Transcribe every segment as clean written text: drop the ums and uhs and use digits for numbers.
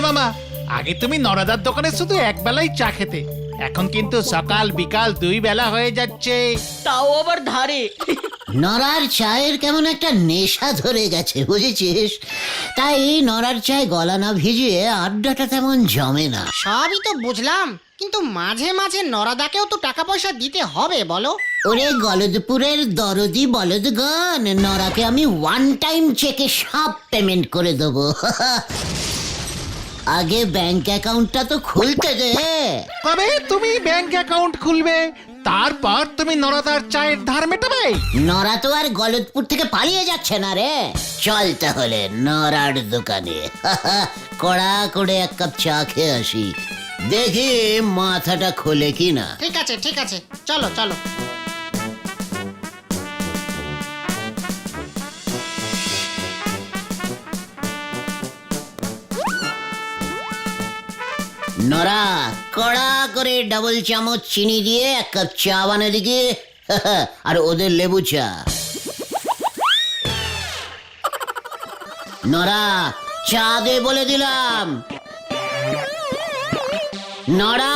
মামা, আগে তুমি নরাদার দোকানে শুধু এক বেলাই চা খেতে, এখন কিন্তু সকাল বিকাল 2 বেলা হয়ে যাচ্ছে। তাও আবার ধারে। নরার চায়ের কেমন একটা নেশা ধরে গেছে বুঝেছিস, তাই নরার চায় গলা না ভিজিয়ে আড্ডাটা তেমন জমে না। সবই তো বুঝলাম, কিন্তু মাঝে মাঝে নরাদাকেও তো টাকা পয়সা দিতে হবে বলো। ওরে গলদপুরের দরদি বলদগণ, নরাকে আমি ওয়ান টাইম চেকে সব পেমেন্ট করে দেবো। আগে ব্যাংক অ্যাকাউন্টটা তো খুলতে দে। তবে তুমি ব্যাংক অ্যাকাউন্ট খুলবে, তারপর তুমি নরাদার চায়ের ধার মেটাবে। নরা তো আর গলদপুর থেকে পালিয়ে যাচ্ছে না রে। চল তাহলে নরার দোকানে কড়া করে এক কাপ চা খেয়ে আসি, দেখি মাথাটা খোলে কিনা। ঠিক আছে ঠিক আছে, চলো চলো। নরা, কড়া করে ডাবল চামচ চিনি দিয়ে এক কাপ চা বানিয়ে দিকে, আর ওদের লেবু চা। নরা, চা দে বলে দিলাম। নরা,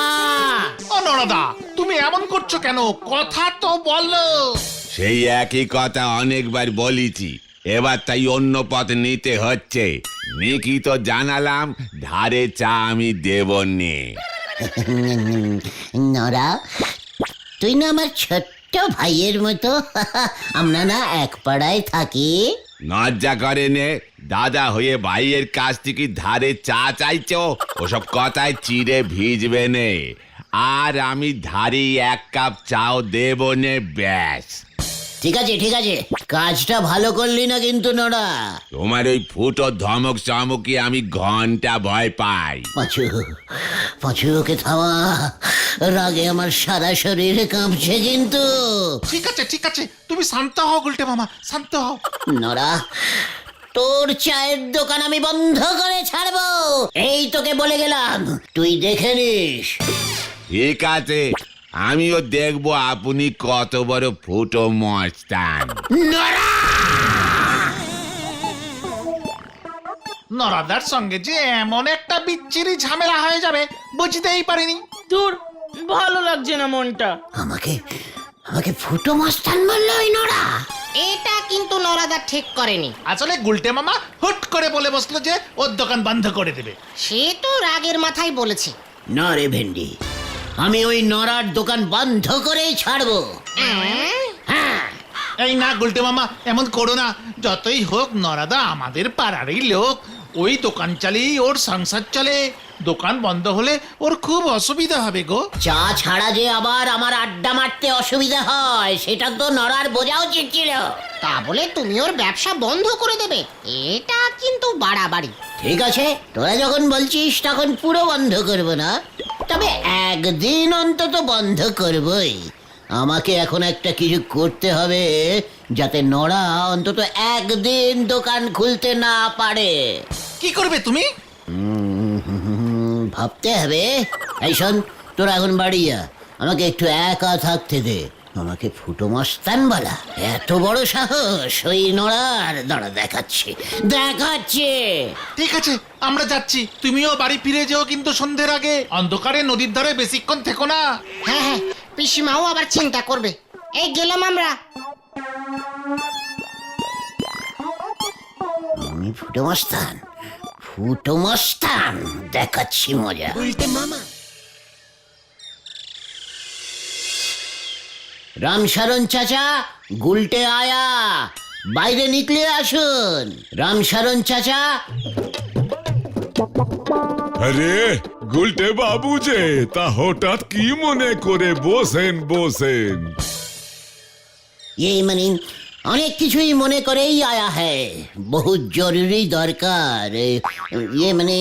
ও নরাদা, তুমি এমন করছো কেন? কথা তো বলো। সেই একই কথা অনেকবার বলেছি, এবার তাই অন্য পথ নিতে হচ্ছে। নিকি তো জানালাম ধারে চা আমি দেব নে। নরা, তুই না আমার ছোট্ট ভাইয়ের মতো, আমরা না এক পাড়ায় থাকি। লজ্জা করে নে, দাদা হয়ে ভাইয়ের কাছ থেকে ধারে চা চাইছো? ওসব কথায় চিড়ে ভিজবে নে, আর আমি ধারে এক কাপ চাও দেব নে, ব্যাস। ঠিক আছে ঠিক আছে, কাজটা ভালো করলি না কিন্তু নরা। তোমার ওই ফুটো ধমক চমকে আমি ঘন্টা ভয় পাই। পাঁচু, পাঁচু ওকে থামা, রাগে আমার সারা শরীর কাঁপছে কিন্তু। ঠিক আছে ঠিক আছে, তুমি শান্ত হও গুলটে মামা, শান্ত হও। নরা, তোর চায়ের দোকান আমি বন্ধ করে ছাড়বো, এই তোকে বলে গেলাম, তুই দেখে নিস। ঠিক আছে, আমিও দেখবো আপনি কত বড় ফুটো মস্তান। নরাদার সঙ্গে যে এমন একটা বিচ্ছিরি ঝামেলা হয়ে যাবে বুঝতেই পারিনি। দূর, ভালো লাগছে না মনটা। আমাকে আমাকে ফুটো মস্তান বললো ওই নরা। এটা কিন্তু নরাদা ঠিক করেনি। আসলে গুলটে মামা হুট করে বলে বসলো যে ওর দোকান বন্ধ করে দেবে। সে তো রাগের মাথায় বলেছে। না রে ভেন্ডি, আমি ওই নরার দোকান বন্ধ করেই ছাড়বো। এই না গুলটে মামা, এমন করো না। যতই হোক নরাদা আমাদের পাড়ারই লোক, ওই দোকান চালিয়ে ওর সংসার চলে। দোকান বন্ধ হলে ওর খুব অসুবিধা হবে গো। চা ছাড়া যে আবার আমার আড্ডা মারতে অসুবিধা হয়, সেটা তো নরার বোঝা উচিত ছিল। তা বলে তুমি ওর ব্যবসা বন্ধ করে দেবে, এটা কিন্তু বাড়াবাড়ি। ঠিক আছে, তোরা যখন বলছিস তখন পুরো বন্ধ করব না, তবে একদিন অন্তত বন্ধ করবই। আমাকে এখন একটা কিছু করতে হবে, যাতে নরা অন্তত একদিন দোকান খুলতে না পারে। কি করবে তুমি? ভাবতে হবে। এই শোন, তোরা এখন বাড়ি যা, আমাকে একটু একা থাকতে দে। আমাকে ফুটো মস্তান বলা এত বড় সাহস ওই নড়ার, দাঁড়া দেখাচ্ছে দেখাচ্ছে। ঠিক আছে, আমরা যাচ্ছি। তুমিও বাড়ি ফিরে যেও কিন্তু সন্ধ্যের আগে। অন্ধকারে নদীর ধারে বেশিক্ষণ থেকো না। হ্যাঁ হ্যাঁ, পিসিমাও আবার চিন্তা করবে। এই গেলাম আমরা। আমি ফুটো মস্তান, ফুটো মস্তান, দেখাচ্ছি মজা। রামশরণ চাচা, গুলটে আয়া, বাইরে নিকলে আসুন। রামশরণ চাচা। আরে গুলটে বাবু যে, তা হঠাৎ কি মনে করে? বসেন বসেন। ये মানে অনেক কিছুই মনে করেই আয়া হ্যায়, বহুত জরুরি দরকার। ये মানে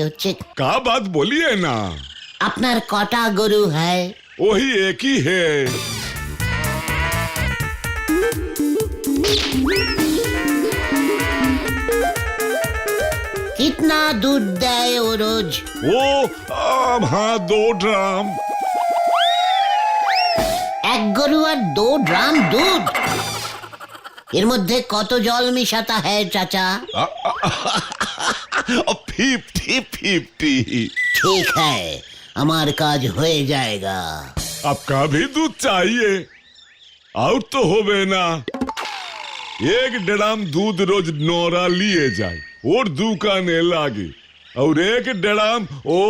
হচ্ছে, का बात बोलिए ना। আপনার কটা গরু হ্যায়? वही एक ही है। कितना दूध দেয় ও রোজ? वो हाँ 2 ड्राम। এক গরু আর 2 ড্রাম দুধ? এর মধ্যে কত জল মিশাতা হ্যায় চাচা? 50-50। ठीक है, हमार काज হয়ে जाएगा। आपका भी दूध चाहिए? और तो होवे ना। 1 ड्राम दूध रोज नौरा लिए जाए और दुकाने लागे, और 1 ड्राम ओ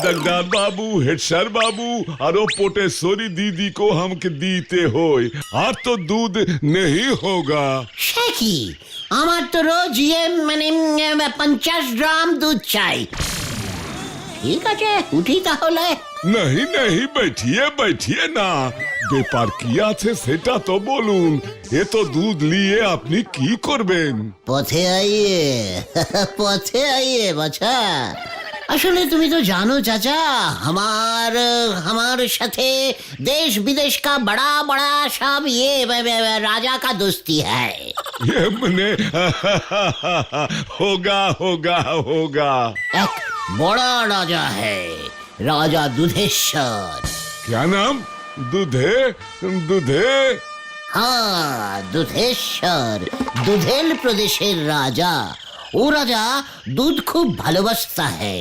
जगदार बाबू, हेडसर बाबू और ओ पोटेश्वरी दीदी को हमके दीते होए, और तो दूध नहीं होगा। সে কি, আমার তো রোজ 50 গ্রাম দুধ চাই। ঠিক আছে, উঠি তাহলে। नहीं नहीं, बैठिए बैठिए ना, ব্যাপার কি আছে সেটা তো বলুন। এ তো দুধ নিয়ে আপনি কি করবেন? পথে আইয়ে পথে আইয়ে বাছা। আসলে তুমি তো জানো চাচা, हमार সাথে देश विदेश का बड़ा बड़ा सब ये राजा का दोस्ती है। ये मने होगा होगा होगा। एक बड़ा राजा है, राजा दुधेश्वर। क्या नाम? दूधे दूधे? हाँ, দুধেশ্বর, দুধেল প্রদেশের রাজা। ও রাজা दूध खूब ভালোবাসता है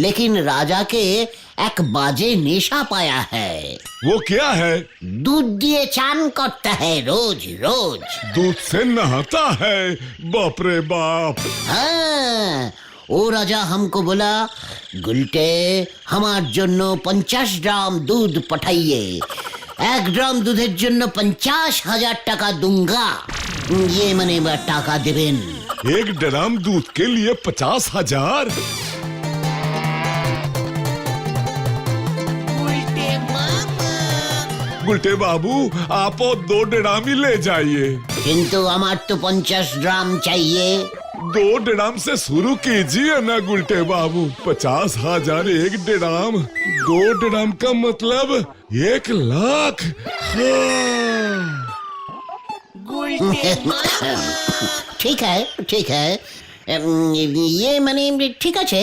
लेकिन राजा के एक बाजे नेशा पाया है। वो क्या है? दूध दिए चान करता है रोज रोज। दूध से नहाता है? बाप रे बाप। हाँ, ও রাজা हमको बोला, गुलटे हमार জন্য 50 গ্রাম दूध पठाइए, 1 গ্রাম দুধের জন্য 50,000 টাকা दूंगा। ये মানে টাকা দেবেন। 1 ड्राम दूध के लिए 50,000? गुलटे बाबू, आप 2 ड्राम ही ले जाइए। কিন্তু আমার তো 50 গ্রাম चाहिए। 2 ड्राम से शुरू कीजिए ना गुलटे बाबू। 50,000 1 ड्राम, 2 ड्राम का मतलब 1 लाख। हाँ। ঠিক है ঠিক है, ये মানে ঠিক আছে,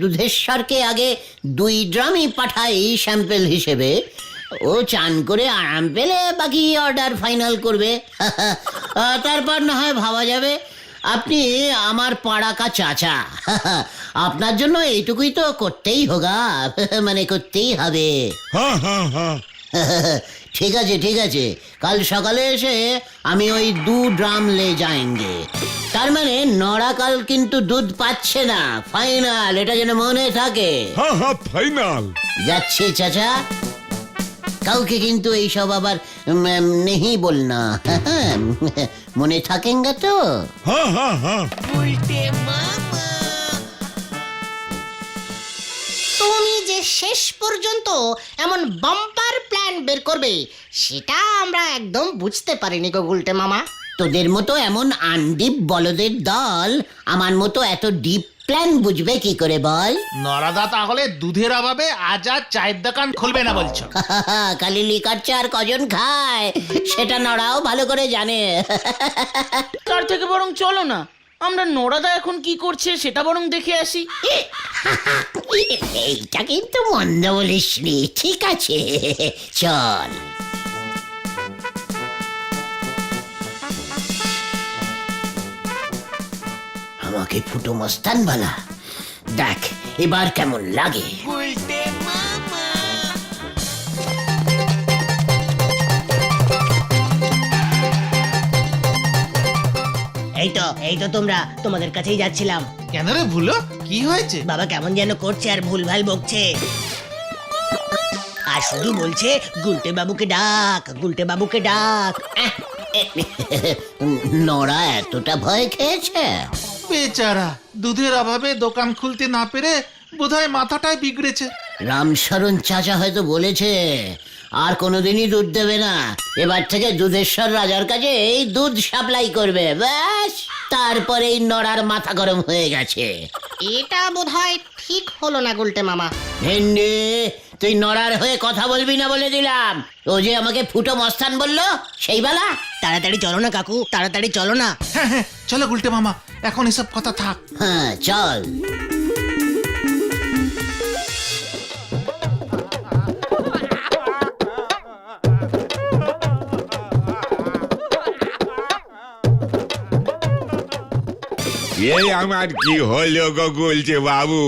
দুধেশ্বরকে আগে 2 ড্রামই পাঠাই স্যাম্পল হিসেবে। ও চান করে আরাম পেলে বাকি অর্ডার ফাইনাল করবে। তারপর না হয় ভাবা যাবে। আপনি আমার পাড়া কা চাচা, আপনার জন্য এইটুকুই তো করতেই হোগা, মানে করতেই হবে। हाँ हाँ हाँ। ঠিক আছে ঠিক আছে, কাল সকালে এসে আমি ওই 2 ড্রাম লে যাएंगे। তার মানে নড়া কাল কিন্তু দুধ পাচ্ছে না, ফাইনাল, এটা যেন মনে থাকে। हाँ हाँ फाइनल। যাচ্ছি চাচা, কাউকে কিন্তু এইসব আবার নেই বলনা, মনে থাকেঙ্গা তো? हाँ हाँ हाँ। তুমি যে শেষ পর্যন্ত এমন বাম্পার প্ল্যান বের করবে সেটা আমরা একদম বুঝতে পারিনি গো গুলটে মামা। তোদের মতো এমন আনডিপ বলদের দল আমার মতো এত ডিপ প্ল্যান বুঝবে কি করে বল? নরাদা তাহলে দুধের অভাবে আজ আর চায়ের দোকান খুলবে না বলছো? কালি লিকার চা আর কজন খায় সেটা নড়াও ভালো করে জানে। তার থেকে বরং চলো না, আমরা নোরাদা এখন কি করছে সেটা বরং দেখে আসি। এইটা কিন্তু মন্দ বলিসনি, ঠিক আছে চল। আমাকে ফুটো মস্তান বলা, দেখ এবার কেমন লাগে। এই তো তোমরা, তোমাদের কাছেই যাচ্ছিলাম। কেন রে ভুলো, কি হয়েছে? বাবা কেমন যেন করছে আর ভুলভাল বকছে, আর শুধু বলছে গুলটে বাবুকে ডাক, গুলটে বাবুকে ডাক। নড়া এতটা ভয় খেয়েছে? বেচারা দুধের অভাবে দোকান খুলতে না পেরে বোধহয় মাথাটাই বিগড়েছে। রামশরণ চাচা হয়তো বলেছে আর কোনোদিনই দুধ দেবে না, এবার থেকে দুধেশ্বর রাজার কাছে এই দুধ সাপ্লাই করবে, ব্যাস। তারপরে এই নড়ার মাথা গরম হয়ে গেছে। এটা বোধহয় ঠিক হলো না গুলটে মামা। ভেন্ডি, তুই নড়ার হয়ে কথা বলবি না বলে দিলাম। ও যে আমাকে ফুটো মস্তান বললো সেই বেলা। তাড়াতাড়ি চলো না কাকু, তাড়াতাড়ি চলো না। হ্যাঁ হ্যাঁ চলো গুলটে মামা, এখন এসব কথা থাক। হ্যাঁ চল। এই আমার কি হলো গো গুলছে বাবু,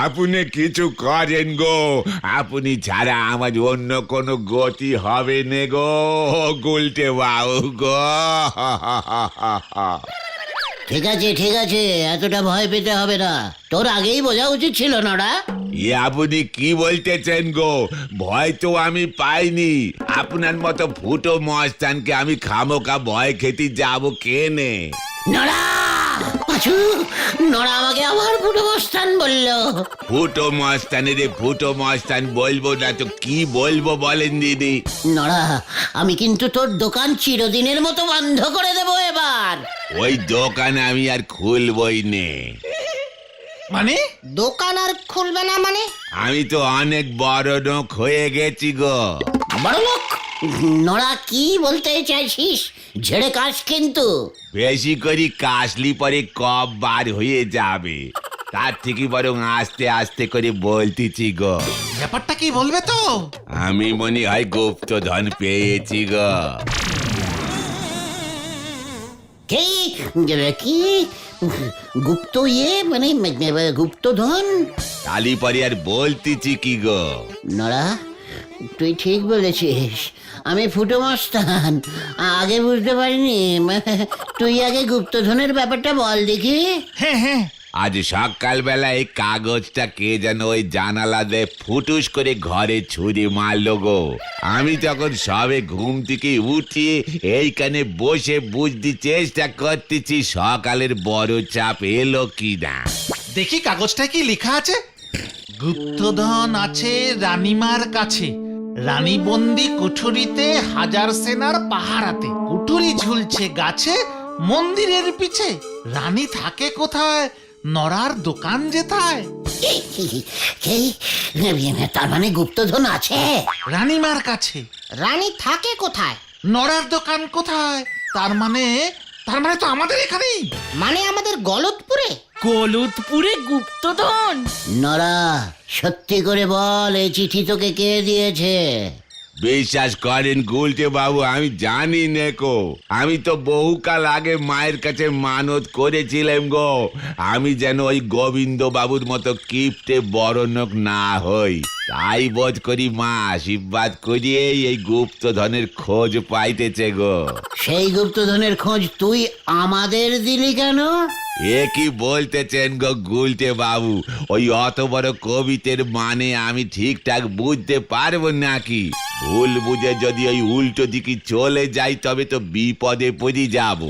আপনি কিছু করেন গো, আপনি ছাড়া আমার অন্য কোনো গতি হবে নে গো গুলটে বাবু গো। ঠিক আছে, এতটা ভয় পেতে হবে না। তোর আগেই বোঝা উচিত ছিল নড়া। এ আপনি কি বলতেছেন গো? ভয় তো আমি পাইনি, আপনার মতো ফুটো মস্তানকে আমি খামোকা ভয় খেতে যাবো কেনে? নড়া, পাঁচু, নড়া আমাকে আবার ফুটো মস্তান বললো। ফুটো মস্তানের ফুটো মস্তান বলবো না তো কি বলবো বলেন দিদি? নড়া, আমি কিন্তু তোর দোকান চিরদিনের মতো বন্ধ করে দেবো এবার। ওই দোকান আমি আর খুলবই নে। মানে দোকান আর খুলবে না মানে? আমি তো অনেক বড় লোক হয়ে গেছি গো। বড় লোক? নড়া কি বলতে চাইছিস? ঝেড়ে কাশ কিন্তু। বেশি করে কাশলি পরে কব বার হয়ে যাবে, তার থেকে বরং আস্তে আস্তে করে বলতেছি গো। ব্যাপারটা কি বলবে তো? আমি মনে হয় গুপ্তধন পেয়েছি গো। কি কি গুপ্ত মানে গুপ্তধন? তালি পরে আর বলতেছি কি গো। নড়া, তুই ঠিক বলেছিস, আমি ফুটো মস্তান, আগে বুঝতে পারিনি। তুই আগে গুপ্তধনের ব্যাপারটা বল দেখি। হ্যাঁ, আজ সকালবেলা এই কাগজটা কে যেন ওই জানালা দিয়ে ফুটুস করে ঘরে ছুরি মারলো গো। আমি তখন সবে ঘুম থেকে উঠিয়ে এইখানে বসে বুঝতে চেষ্টা করতেছি সকালের বড় চাপ এলো কি না। দেখি কাগজটা কি লেখা আছে। গুপ্তধন আছে রানীমার কাছে, রানী বন্দি কুঠুরিতে, হাজার সেনার পাহারাতে, কুঠুরি ঝুলছে গাছে মন্দিরের পিছে, রানী থাকে কোথায়, নড়ার দোকান যেথায়। তার মানে গুপ্তধন আছে রানীমার কাছে, রানী থাকে কোথায়? নড়ার দোকান কোথায়, তার মানে তো আমাদের এখানেই। মানে আমাদের গলতপুরে? গলতপুরে গুপ্তধন? নড়া, সত্যি করে বল, এই চিঠি তোকে কে দিয়েছে? বিশ্বাস করেন গুলটে বাবু, আমি জানি নেকো। আমি তো বহুকাল আগে মায়ের কাছে মানত করেছিলাম গো, আমি যেন ওই গোবিন্দ বাবুর মতো কিপ্টে বড়লোক না হই। তাই বোধ করি মা আশীর্বাদ করিয়ে এই গুপ্তধনের খোঁজ পাইতেছে গো। সেই গুপ্তধনের খোঁজ তুই আমাদের দিলি কেন? এ কি বলতেছেন গো গুলটে বাবু? ওই অত বড় কবিতের মানে আমি ঠিকঠাক বুঝতে পারবো নাকি? ভুল বুঝে যদি ওই উল্টো দিকে চলে যাই তবে তো বিপদে পড়ে যাব।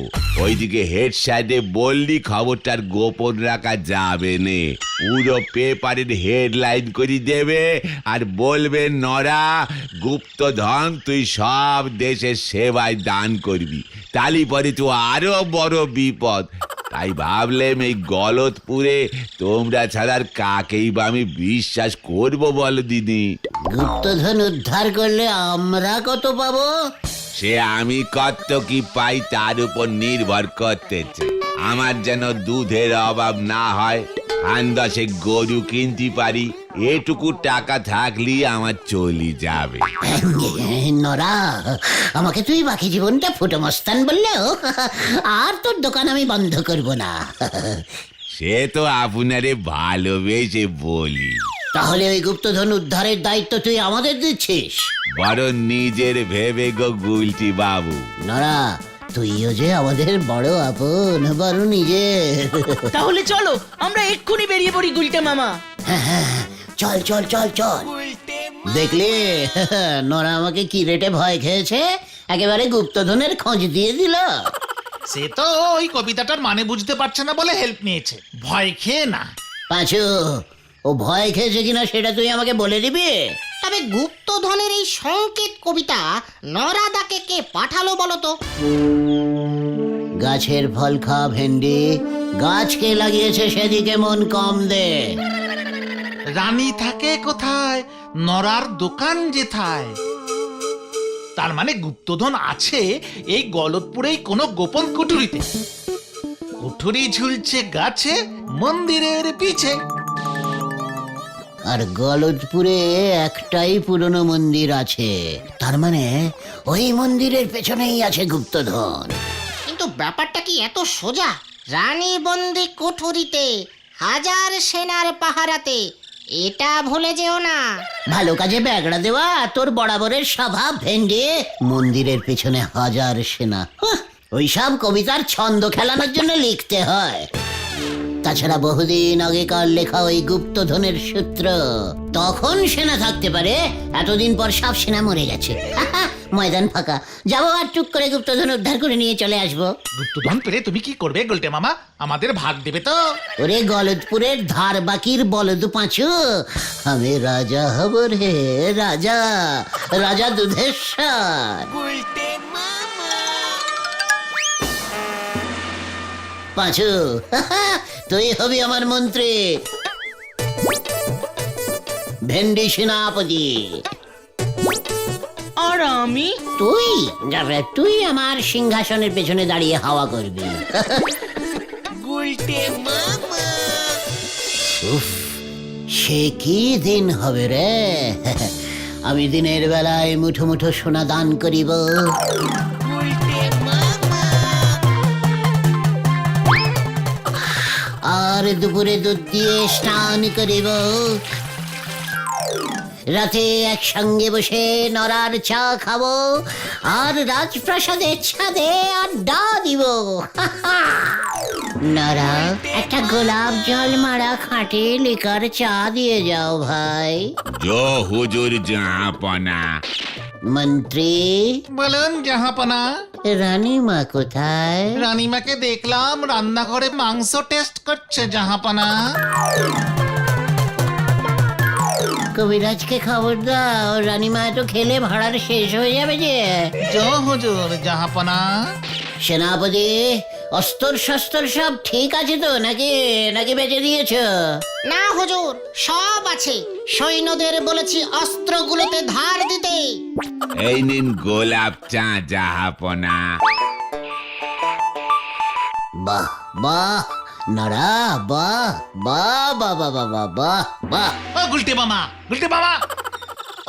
ওইদিকে হেড সাইডে বললি খবরটার গোপন রাখা যাবে নে, পুরো পেপারের হেডলাইন করে দেবে আর বলবে নড়া গুপ্তধন তুই সব দেশের সেবায় দান করবি, তালি পরে তো আরো বড় বিপদ। তাই ভাবলাম এই গলতপুরে তোমরা ছাড়ার কাকেই বা আমি বিশ্বাস করবো বলো দিদি? গুপ্তধন উদ্ধার করলে আমরা কত পাবো? সে আমি কত কি পাই তার উপর নির্ভর করতেছে। আমার যেন দুধের অভাব না হয়, আন্দাজে গরু কিনতে পারি, এটুকু টাকা থাকলেই আমার চলি যাবে। নরা, আমাকে তুই বাকি জীবনটা ফুটো মস্তান বললেও আর তোর দোকান আমি বন্ধ করব না। সে তো আপনারে ভালোবেসে বলি। তাহলে ওই গুপ্তধন উদ্ধারের দায়িত্ব তুই আমাদের দিচ্ছিস? বড় নিজের ভেবে গো গুলটি বাবু। নরা, তুইও যে আমাদের বড় আপন, বড় নিজের। তাহলে চলো আমরা এক্ষুনি বেরিয়ে পড়ি গুলটে মামা। চল চল চল চল। দেখলি নরা আমাকে কি রেটে ভয় খেয়েছে, একেবারে গুপ্তধনের খোঁজ দিয়ে দিল। সে তো ওই কবিতাটার মানে বুঝতে পারছে না বলে হেল্প নিয়েছে, ভয় খেয়ে না। পাঁচু, ও ভয় খেয়েছে কিনা সেটা তুই আমাকে বলে দিবি? তবে গুপ্তধনের এই সংকেত কবিতা নরাদাকে কে পাঠালো বলো তো? গাছের ফল খা ভেন্ডি, গাছকে লাগিয়েছে সেদিকে মন কম দে। রানী থাকে কোথায়, নরার দোকান যেথায়, তার মানে গুপ্তধন আছে এই গলতপুরেই কোনো গোপন কুঠুরিতে, কুঠুরি ঝুলছে গাছে মন্দিরের পিছে। আর গলতপুরে একটাই পুরনো মন্দির আছে, তার মানে ওই মন্দিরের পেছনেই আছে গুপ্তধন। কিন্তু ব্যাপারটা কি এত সোজা? রানী বন্দি কুঠুরিতে 1000 সেনার পাহারাতে, এটা ভুলে যেও না। ভালো কাজে ব্যাগড়া দেওয়া তোর বরাবরের স্বভাব ভেন্ডে। মন্দিরের পেছনে 1000 সেনা, ওইসব কবিতার ছন্দ খেলানোর জন্য লিখতে হয়। তাছাড়া বহুদিন আগেকার লেখা ওই গুপ্তধনের সূত্র, তখন সেনা থাকতে পারে, এতদিন পর সব সেনা মরে গেছে। ময়দান ফাঁকা, যাবো আর টুক করে গুপ্তধন উদ্ধার করে নিয়ে চলে আসবো। গুপ্তধন পেলে তুমি কি করবে গুলটে মামা? আমাদের ভাগ দেবে তো? ওরে গলদপুরের ধার বাকির বলদ পাঁচু, আমি রাজা হব রে, রাজা, রাজা দুধেশ্বর। পাঁচু, তুই হবি আমার মন্ত্রী, ভেন্ডি সেনাপতি। আর আমি? তুই আমার সিংহাসনের পেছনে দাঁড়িয়ে হাওয়া করবি। উফ, সে কি দিন হবে রে! আমি দিনের বেলায় মুঠো মুঠো সোনা দান করিব, আর দুপুরে দুধ দিয়ে স্নান করিব, রাতে একসঙ্গে বসে নরার চা খাবো, আর রাজপ্রাসাদের ছাদে আড্ডা দিব। নরা, একটা গোলাপ জল মারা খাঁটি লিকার চা দিয়ে যাও ভাই। জো হুজুর জাহাপনা। মন্ত্রী, বলুন জাহাপনা। রানীমা কোথায়? রানীমাকে দেখলাম রান্নাঘরে মাংস টেস্ট করছে জাহাপনা। কবিরাজকে খবর দাও, রানীমা তো খেলে ভাড়ার শেষ হয়ে যাবে যে। জো হুজুর জাহাপনা। সেনাপতি, অস্ত্র শস্ত্র সব ঠিক আছে তো নাকি নাকি বেঁচে দিয়েছ? না হুজুর, সব আছে। সৈন্যদের বলেছি অস্ত্রগুলোতে ধার দিতে। এই নিন গোলাপ চা জাহাপনা। বাহ বাহ নরা, বাহ বাহ বাহ বাহ বাহ বাহ বাহ বাহ। ও গুলটে মামা, গুলটে মামা,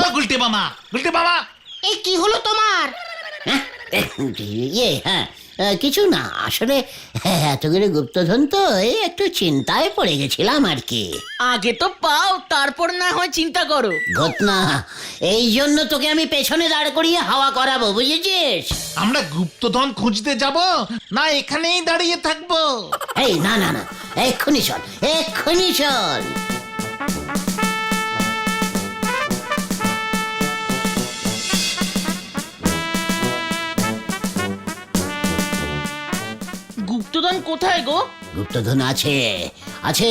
ও গুলটে মামা, গুলটে মামা। এই কি হলো তোমার? হ্যাঁ, কিছু না, আসলে এতগুলো গুপ্তধন তো এই একটু চিন্তায় পড়ে গেছিলাম আর কি। আগে তো পাও, তারপর না হয় চিন্তা করো। ঘটনা, এই জন্য তোকে আমি পেছনে দাঁড় করিয়ে হাওয়া করাবো, বুঝেছিস? আমরা গুপ্তধন খুঁজতে যাব না এখানেই দাঁড়িয়ে থাকবো? এই না না না, এক্ষুনি চল, এক্ষুনি চল। গুপ্তধন কোথায় গো? গুপ্তধন আছে, আছে,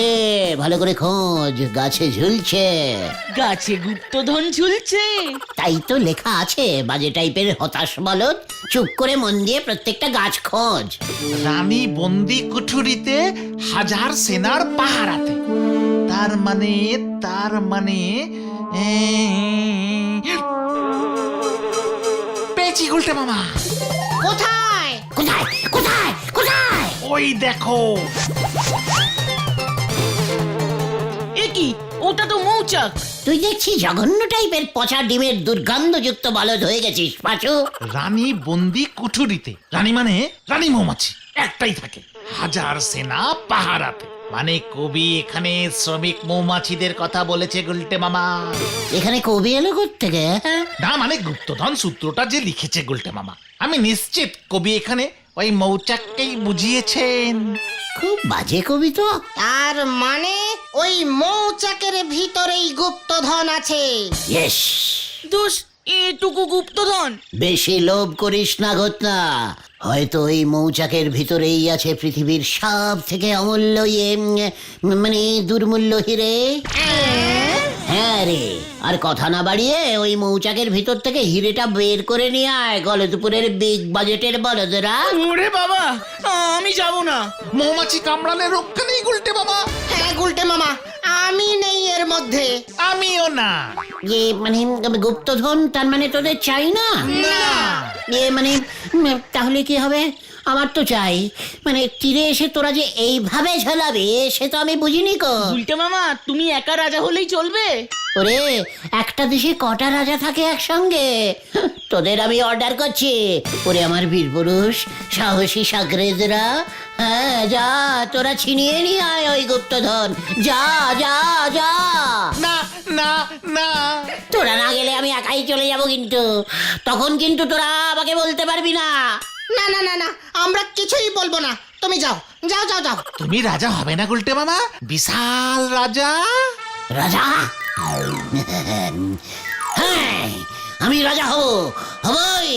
ভালো করে খোঁজ, গাছে ঝুলছে। গাছে গুপ্তধন ঝুলছে? তাই তো লেখা আছে, বাজে টাইপের হতাশ বলদ, চুপ করে মন দিয়ে প্রত্যেকটা গাছ খোঁজ। রানী বন্দি কুঠুরিতে 1000 সেনার পাহারাতে। তার মানে পেয়েছি গুলটে মামা। কোথায়? কোথায় কোথায় কোথায়? ওই দেখো। এ কি, ওটা তো মৌচাক। তুই দেখছি জঘন্য টাইপের পচা ডিমের দুর্গন্ধযুক্ত বলদ হয়ে গেছিস পাঁচু। রানী বন্দি কুঠুরিতে, রানী মানে রানী মৌমাছি একটাই থাকে, 1000 সেনা পাহারাতে। মানে কবি এখানে শ্রমিক মৌমাছিদের কথা বলেছে গুলটে মামা। এখানে কবি এলো কোত্থেকে? না মানে গুপ্তধন সূত্রটা যে লিখেছে গুলটে মামা, আমি নিশ্চিত কবি এখানে ওই মৌচাককেই বুঝিয়েছেন। খুব বাজে কবি তো। তার মানে ওই মৌচাকের ভিতরেই গুপ্তধন আছে। ইয়েস, দোষ, এটুকু গুপ্তধন। বেশি লোভ করিস না ঘটনা, হয়তো ওই মৌচাকের ভিতরেই আছে পৃথিবীর সব থেকে অমূল্য মানে দুর্মূল্য হিরে। হ্যাঁ রে, আর কথা না বাড়িয়ে ওই মৌচাকের ভিতর থেকে হিরেটা বের করে নিয়ে আয়, গলদপুরের বিগ বাজেটের বলদরা। ওরে বাবা, আমি যাব না। মৌমাছি কামড়ালে রক্ষা নেই গুলটে মামা। হ্যাঁ গুলটে মামা, আমি নেই এর মধ্যে। আমিও না। মানে গুপ্তধন তার মানে তোদের চাই না? না। মানে তাহলে কি হবে? আমার তো চাই, মানে তীরে এসে তোরা যে এইভাবে ঝোলাবে সে তো আমি বুঝিনি কো। উল্টে মামা, তুমি একা রাজা হলেই চলবে? ওরে, একটা দেশে কটা রাজা থাকে একসঙ্গে? তোদের আমি অর্ডার করছি, ওরে আমার বীর পুরুষ সাহসী সাগরেদরা, হ্যাঁ যা, তোরা ছিনিয়ে নিয়ে আয় ওই গুপ্তধন। যা যা যা। না না না, তোরা না গেলে আমি একাই চলে যাব, কিন্তু তখন কিন্তু তোরা আমাকে বলতে পারবি না। না না না না, আমরা কিছুই বলবো না, তুমি যাও যাও যাও যাও। তুমি রাজা হবে না গুলটে মামা? বিশাল রাজা। রাজা? হ্যাঁ, আমি রাজা হবই।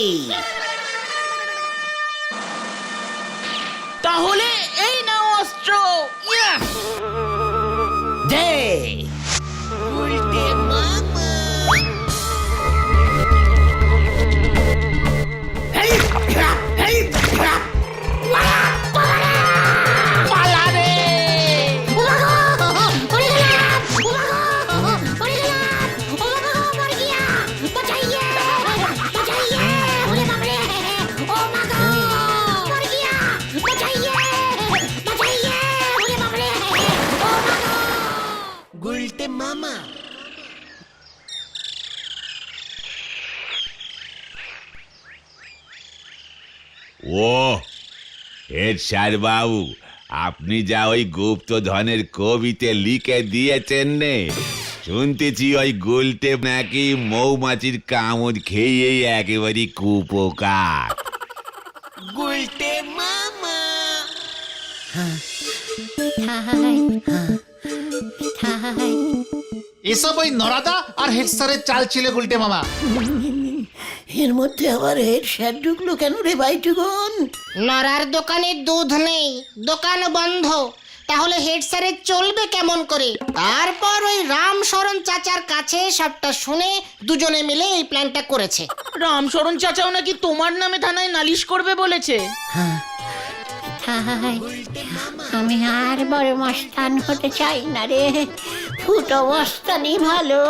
তাহলে এই নাও অস্ত্র। ইয়া! দে। ও হেড স্যার বাবু, আপনি যা ওই গুপ্তধনের কবিতে লিখে দিয়েছেন নে, শুনতেছি ওই গুলটে নাকি মৌমাছির কামড় খেয়েই একেবারে কুপোকার। এসব ওই নরাদা আর হেড স্যারের চাল ছিল গুলটে মামা। এর মধ্যে আবার হেড স্যার ঢুকলো কেন রে ভাইটুকুন? নরার দোকানে দুধ নেই, দোকান বন্ধ, তাহলে হেড স্যারের চলবে কেমন করে? তারপর ওই রামশরণ চাচার কাছে সবটা শুনে দুজনে মিলে এই প্ল্যানটা করেছে। রামশরণ চাচাও নাকি তোমার নামে থানায় নালিশ করবে বলেছে। আমি আর বড় মস্তান হতে চাই না রে, ফুটো মস্তানি ভালো।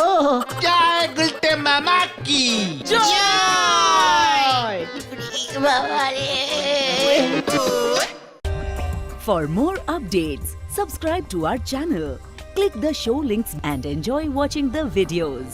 জয় গুলটে মামা কি জয়! বাবা রে। For more updates, subscribe to our channel, click the show links and enjoy watching the videos.